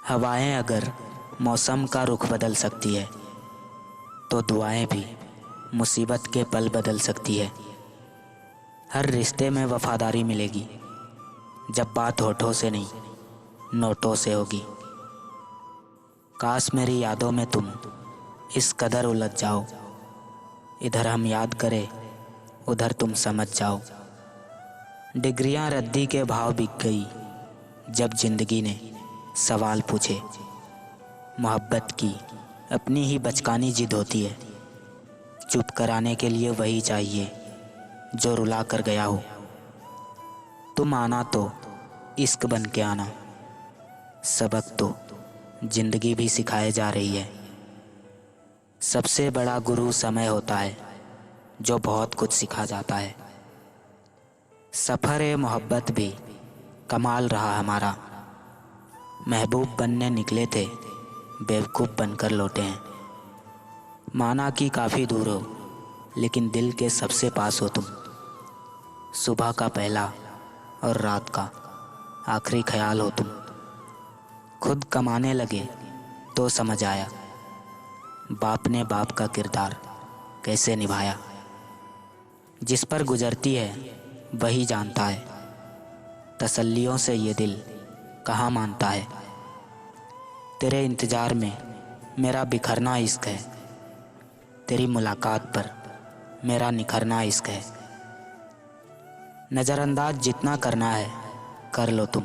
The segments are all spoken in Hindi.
हवाएं अगर मौसम का रुख बदल सकती है तो दुआएं भी मुसीबत के पल बदल सकती है। हर रिश्ते में वफादारी मिलेगी जब बात होठों से नहीं नोटों से होगी। काश मेरी यादों में तुम इस कदर उलझ जाओ, इधर हम याद करें उधर तुम समझ जाओ। डिग्रियां रद्दी के भाव बिक गई जब जिंदगी ने सवाल पूछे। मोहब्बत की अपनी ही बचकानी जिद होती है, चुप कराने के लिए वही चाहिए जो रुला कर गया हो। तुम आना तो इश्क बन के आना, सबक तो जिंदगी भी सिखाए जा रही है। सबसे बड़ा गुरु समय होता है जो बहुत कुछ सिखा जाता है। सफ़र मोहब्बत भी कमाल रहा हमारा, महबूब बनने निकले थे बेवकूफ़ बनकर लौटे हैं। माना कि काफ़ी दूर हो लेकिन दिल के सबसे पास हो तुम। सुबह का पहला और रात का आखिरी ख्याल हो तुम। खुद कमाने लगे तो समझ आया बाप ने बाप का किरदार कैसे निभाया। जिस पर गुजरती है वही जानता है, तसल्लियों से ये दिल कहाँ मानता है। तेरे इंतज़ार में मेरा बिखरना इश्क है, तेरी मुलाकात पर मेरा निखरना इश्क है। नज़रअंदाज जितना करना है कर लो तुम,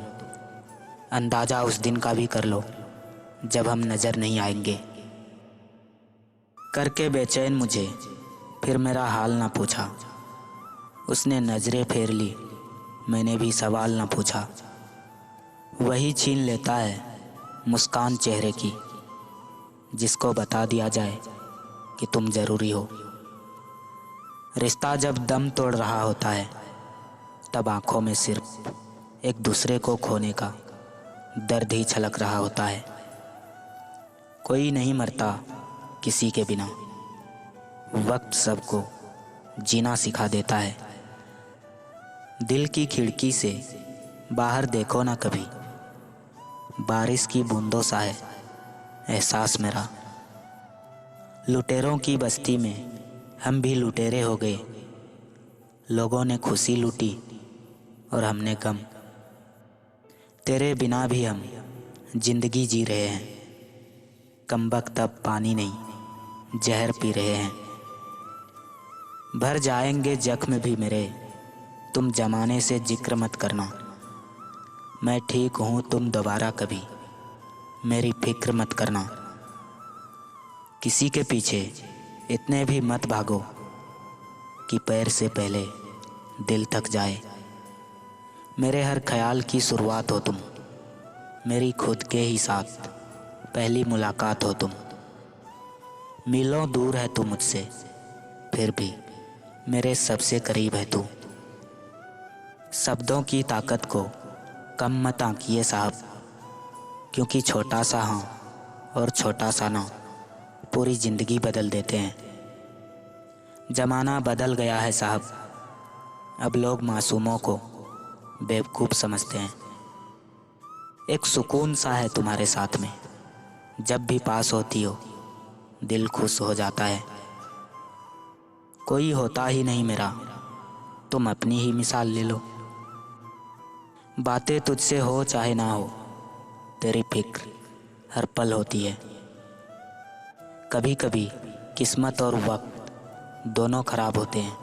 अंदाज़ा उस दिन का भी कर लो जब हम नज़र नहीं आएंगे। करके बेचैन मुझे फिर मेरा हाल ना पूछा, उसने नज़रें फेर ली मैंने भी सवाल ना पूछा। वही छीन लेता है मुस्कान चेहरे की जिसको बता दिया जाए कि तुम ज़रूरी हो। रिश्ता जब दम तोड़ रहा होता है तब आँखों में सिर्फ एक दूसरे को खोने का दर्द ही छलक रहा होता है। कोई नहीं मरता किसी के बिना, वक्त सबको जीना सिखा देता है। दिल की खिड़की से बाहर देखो ना कभी, बारिश की बूंदों सा है एहसास मेरा। लुटेरों की बस्ती में हम भी लुटेरे हो गए, लोगों ने खुशी लूटी और हमने गम। तेरे बिना भी हम जिंदगी जी रहे हैं, कमबख्त अब पानी नहीं जहर पी रहे हैं। भर जाएंगे जख्म भी मेरे, तुम जमाने से जिक्र मत करना। मैं ठीक हूँ तुम दोबारा कभी मेरी फिक्र मत करना। किसी के पीछे इतने भी मत भागो कि पैर से पहले दिल थक जाए। मेरे हर ख्याल की शुरुआत हो तुम, मेरी खुद के ही साथ पहली मुलाकात हो तुम। मीलों दूर है तू मुझसे फिर भी मेरे सबसे करीब है तू। शब्दों की ताकत को कम मत आंकिए साहब, क्योंकि छोटा सा हाँ और छोटा सा ना पूरी ज़िंदगी बदल देते हैं। ज़माना बदल गया है साहब, अब लोग मासूमों को बेवकूफ़ समझते हैं। एक सुकून सा है तुम्हारे साथ में, जब भी पास होती हो दिल खुश हो जाता है। कोई होता ही नहीं मेरा, तुम अपनी ही मिसाल ले लो। बातें तुझसे हो चाहे ना हो, तेरी फिक्र हर पल होती है। कभी कभी किस्मत और वक्त दोनों खराब होते हैं।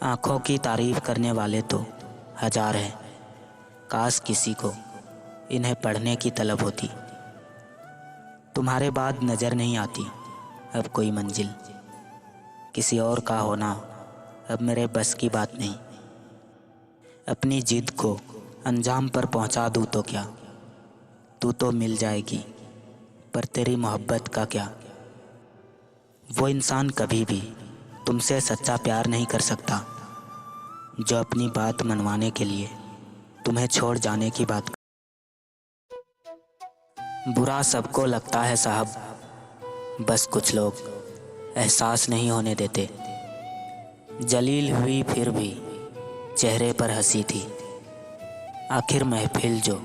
आँखों की तारीफ करने वाले तो हजार हैं, काश किसी को इन्हें पढ़ने की तलब होती। तुम्हारे बाद नज़र नहीं आती अब कोई मंजिल, किसी और का होना अब मेरे बस की बात नहीं। अपनी जिद को अंजाम पर पहुंचा दूं तो क्या, तू तो मिल जाएगी पर तेरी मोहब्बत का क्या। वो इंसान कभी भी तुमसे सच्चा प्यार नहीं कर सकता जो अपनी बात मनवाने के लिए तुम्हें छोड़ जाने की बात। बुरा सबको लगता है साहब, बस कुछ लोग एहसास नहीं होने देते। जलील हुई फिर भी चेहरे पर हंसी थी, आखिर महफिल जो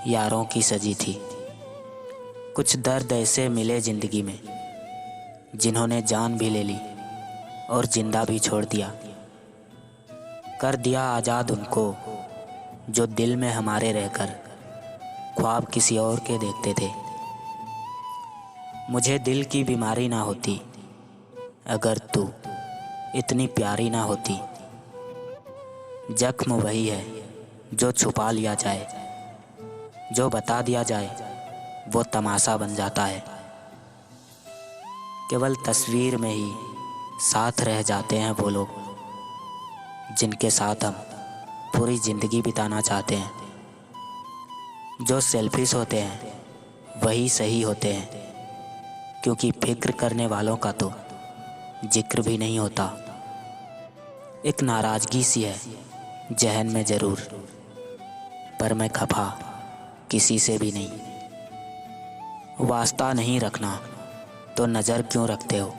यारों की सजी थी। कुछ दर्द ऐसे मिले ज़िंदगी में जिन्होंने जान भी ले ली और जिंदा भी छोड़ दिया। कर दिया आज़ाद उनको जो दिल में हमारे रहकर ख्वाब किसी और के देखते थे। मुझे दिल की बीमारी ना होती अगर तू इतनी प्यारी ना होती। जख्म वही है जो छुपा लिया जाए, जो बता दिया जाए वो तमाशा बन जाता है। केवल तस्वीर में ही साथ रह जाते हैं वो लोग जिनके साथ हम पूरी ज़िंदगी बिताना चाहते हैं। जो सेल्फिश होते हैं वही सही होते हैं, क्योंकि फिक्र करने वालों का तो जिक्र भी नहीं होता। एक नाराज़गी सी है जहन में ज़रूर, पर मैं खफा किसी से भी नहीं। वास्ता नहीं रखना तो नज़र क्यों रखते हो?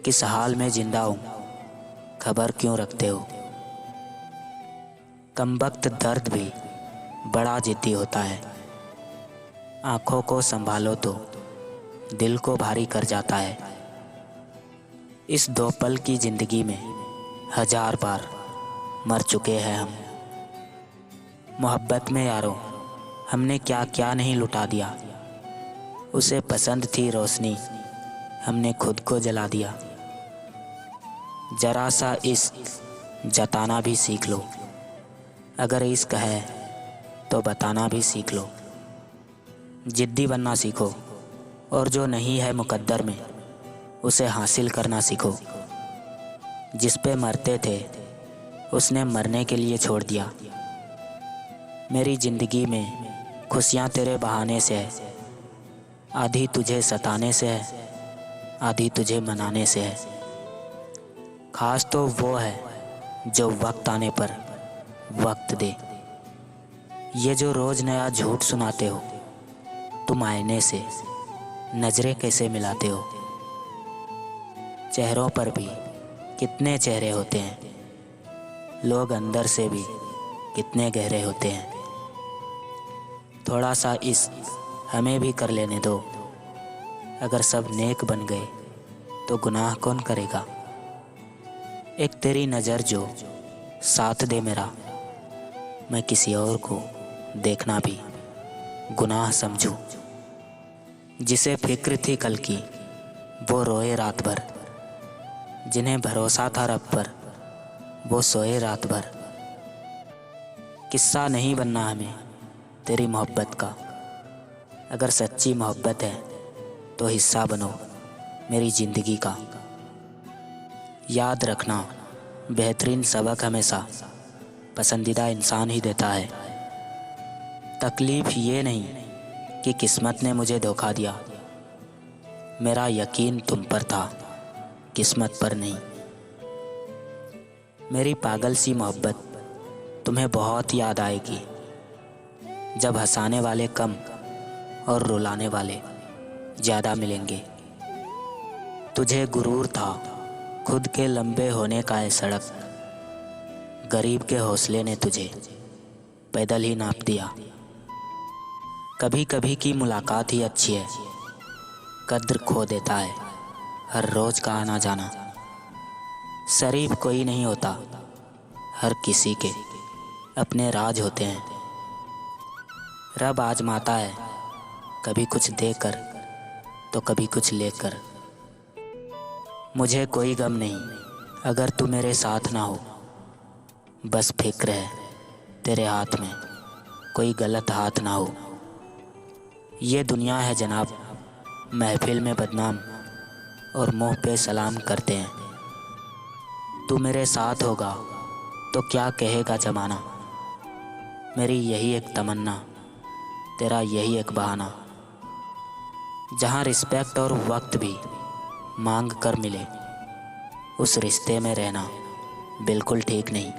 किस हाल में जिंदा हूँ खबर क्यों रखते हो? कमबख्त दर्द भी बड़ा जिद्दी होता है। आँखों को संभालो तो दिल को भारी कर जाता है। इस दो पल की ज़िंदगी में 1000 बार मर चुके हैं हम। मोहब्बत में यारों हमने क्या क्या नहीं लुटा दिया। उसे पसंद थी रोशनी, हमने खुद को जला दिया। जरा सा इश्क जताना भी सीख लो, अगर इश्क है तो बताना भी सीख लो। जिद्दी बनना सीखो और जो नहीं है मुकद्दर में उसे हासिल करना सीखो। जिस पे मरते थे उसने मरने के लिए छोड़ दिया। मेरी ज़िंदगी में खुशियाँ तेरे बहाने से है, आधी तुझे सताने से है, आधी तुझे मनाने से है। खास तो वो है जो वक्त आने पर वक्त दे। ये जो रोज़ नया झूठ सुनाते हो, तुम आईने से नज़रें कैसे मिलाते हो? चेहरों पर भी कितने चेहरे होते हैं, लोग अंदर से भी कितने गहरे होते हैं। थोड़ा सा इश्क हमें भी कर लेने दो, अगर सब नेक बन गए तो गुनाह कौन करेगा? एक तेरी नज़र जो साथ दे मेरा, मैं किसी और को देखना भी गुनाह समझूं। जिसे फिक्र थी कल की वो रोए रात भर, जिन्हें भरोसा था रब पर वो सोए रात भर। किस्सा नहीं बनना हमें तेरी मोहब्बत का, अगर सच्ची मोहब्बत है तो हिस्सा बनो मेरी ज़िंदगी का। याद रखना बेहतरीन सबक हमेशा पसंदीदा इंसान ही देता है। तकलीफ़ ये नहीं कि किस्मत ने मुझे धोखा दिया, मेरा यकीन तुम पर था किस्मत पर नहीं। मेरी पागल सी मोहब्बत तुम्हें बहुत याद आएगी, जब हंसाने वाले कम और रुलाने वाले ज़्यादा मिलेंगे। तुझे गुरूर था खुद के लंबे होने का है सड़क, गरीब के हौसले ने तुझे पैदल ही नाप दिया। कभी कभी की मुलाकात ही अच्छी है, कद्र खो देता है हर रोज़ का आना जाना। शरीफ कोई नहीं होता, हर किसी के अपने राज होते हैं। रब आजमाता है कभी कुछ देकर तो कभी कुछ लेकर। मुझे कोई गम नहीं अगर तू मेरे साथ ना हो, बस फिक्र है तेरे हाथ में कोई गलत हाथ ना हो। ये दुनिया है जनाब, महफिल में बदनाम और मुँह पे सलाम करते हैं। तू मेरे साथ होगा तो क्या कहेगा ज़माना। मेरी यही एक तमन्ना, तेरा यही एक बहाना। जहाँ रिस्पेक्ट और वक्त भी मांग कर मिले, उस रिश्ते में रहना बिल्कुल ठीक नहीं।